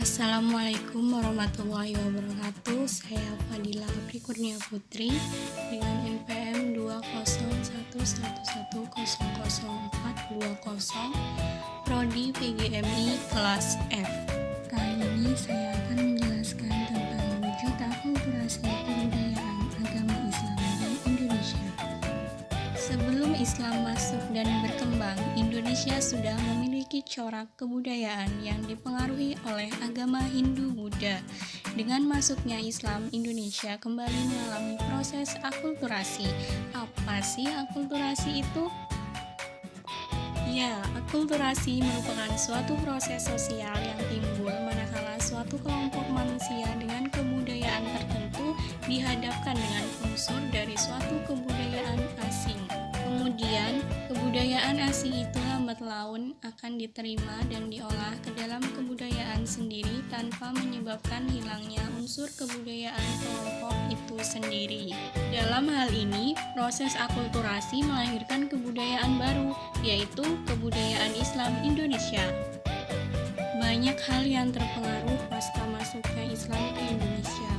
Assalamualaikum warahmatullahi wabarakatuh. Saya Fadila Apri Kurnia Putri dengan NPM 20111100420, Prodi PGMI kelas F. Kali ini saya akan menjelaskan tentang wujud akulturasi kebudayaan agama Islam di Indonesia. Sebelum Islam masuk dan berkembang, Indonesia sudah memiliki corak kebudayaan yang dipengaruhi oleh agama Hindu-Buddha. Dengan masuknya Islam, Indonesia kembali mengalami proses akulturasi. Apa sih akulturasi itu? Ya, akulturasi merupakan suatu proses sosial yang timbul manakala suatu kelompok manusia dengan kebudayaan tertentu dihadapkan dengan unsur dari suatu kebudayaan asing. Kemudian, kebudayaan asing itu lambat laun akan diterima dan diolah ke dalam kebudayaan sendiri tanpa menyebabkan hilangnya unsur kebudayaan kelompok itu sendiri. Dalam hal ini, proses akulturasi melahirkan kebudayaan baru, yaitu kebudayaan Islam Indonesia. Banyak hal yang terpengaruh pasca masuknya Islam ke Indonesia,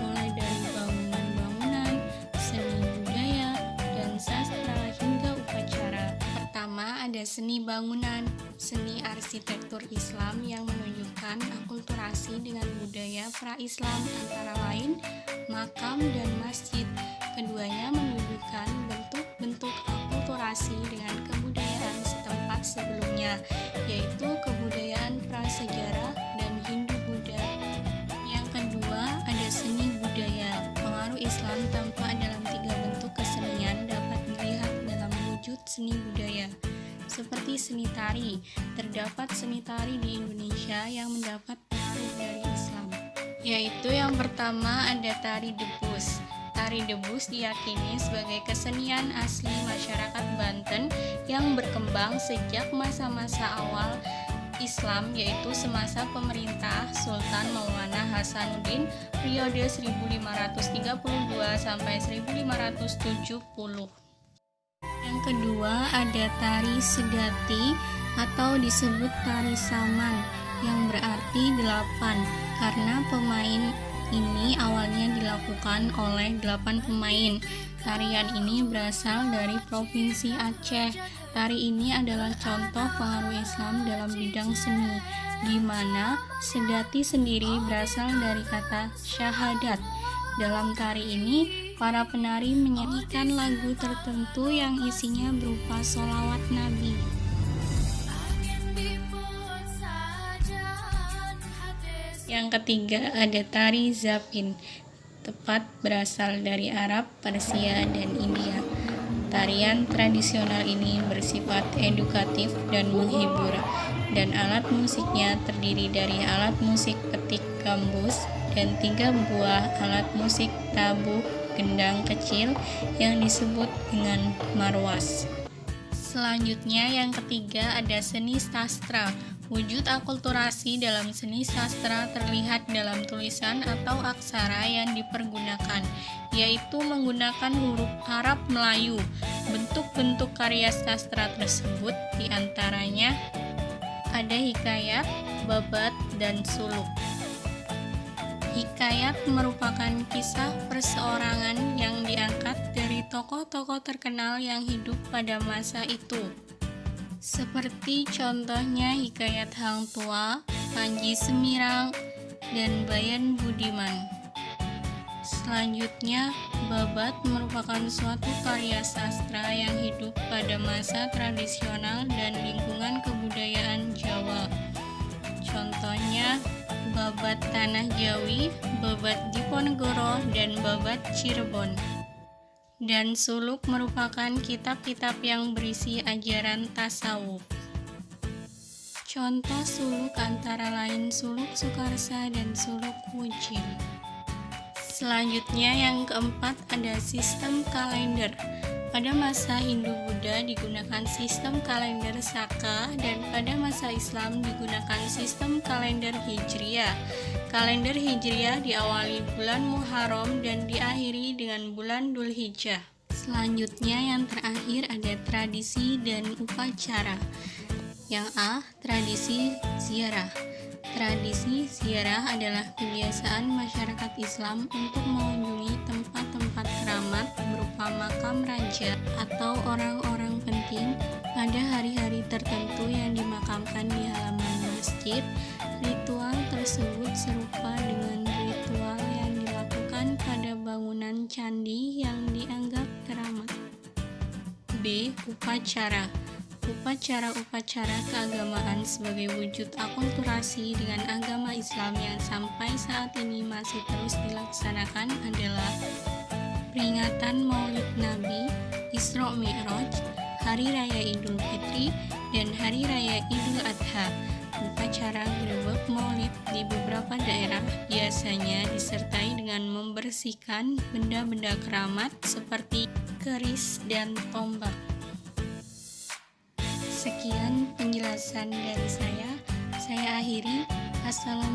mulai dari bangunan-bangunan, seni budaya, dan sastra hingga upacara. Pertama, ada seni bangunan, seni arsitektur Islam yang menunjukkan akulturasi dengan budaya pra-Islam antara lain makam dan masjid. Keduanya menunjukkan bentuk-bentuk akulturasi dengan kebudayaan setempat sebelumnya, yaitu kebudayaan prasejarah dan Hindu-Buddha. Yang kedua, ada seni budaya. Pengaruh Islam tampak dalam tiga bentuk kesenian dapat dilihat dalam wujud seni budaya. Seperti seni tari, terdapat seni tari di Indonesia yang mendapat pengaruh dari Islam, yaitu yang pertama ada tari debus. Tari debus diyakini sebagai kesenian asli masyarakat Banten yang berkembang sejak masa-masa awal Islam, yaitu semasa pemerintah Sultan Maulana Hasanuddin periode 1532 sampai 1570. Yang kedua ada tari sedati atau disebut tari saman yang berarti 8 karena pemain ini awalnya dilakukan oleh 8 pemain. Tarian ini berasal dari Provinsi Aceh. Tari ini adalah contoh pengaruh Islam dalam bidang seni, di mana sedati sendiri berasal dari kata syahadat. Dalam tari ini, para penari menyanyikan lagu tertentu yang isinya berupa sholawat Nabi. Yang ketiga ada tari zapin, tepat berasal dari Arab, Persia, dan India. Tarian tradisional ini bersifat edukatif dan menghibur, dan alat musiknya terdiri dari alat musik petik gambus dan 3 buah alat musik tabuh gendang kecil yang disebut dengan marwas. Selanjutnya yang ketiga ada seni sastra. Wujud akulturasi dalam seni sastra terlihat dalam tulisan atau aksara yang dipergunakan, yaitu menggunakan huruf Arab Melayu. Bentuk-bentuk karya sastra tersebut diantaranya ada hikayat, babat, dan suluk. Hikayat merupakan kisah perseorangan yang diangkat dari tokoh-tokoh terkenal yang hidup pada masa itu. Seperti contohnya hikayat Hang Tuah, Panji Semirang, dan Bayan Budiman. Selanjutnya, babat merupakan suatu karya sastra yang hidup pada masa tradisional dan lingkungan kebudayaan Jawa. Contohnya, babat Tanah Jawi, babat Diponegoro, dan babat Cirebon. Dan suluk merupakan kitab-kitab yang berisi ajaran tasawuf. Contoh suluk antara lain suluk Sukarsa dan suluk Wujim. Selanjutnya yang keempat ada sistem kalender. Pada masa Hindu-Buddha digunakan sistem kalender Saka dan pada masa Islam digunakan sistem kalender Hijriah. Kalender Hijriah diawali bulan Muharram dan diakhiri dengan bulan Dzulhijjah. Selanjutnya yang terakhir ada tradisi dan upacara. Yang A, tradisi ziarah. Tradisi ziarah adalah kebiasaan masyarakat Islam untuk mengunjungi tempat-tempat keramat berupa makam raja atau orang-orang penting pada hari-hari tertentu yang dimakamkan di halaman masjid. Ritual tersebut serupa dengan ritual yang dilakukan pada bangunan candi yang dianggap keramat. B. Upacara. Upacara-upacara keagamaan sebagai wujud akulturasi dengan agama Islam yang sampai saat ini masih terus dilaksanakan adalah peringatan Maulid Nabi, Isra Mi'raj, Hari Raya Idul Fitri, dan Hari Raya Idul Adha. Upacara grebek Maulid di beberapa daerah biasanya disertai dengan membersihkan benda-benda keramat seperti keris dan tombak. Sekian penjelasan dari saya akhiri. Assalamualaikum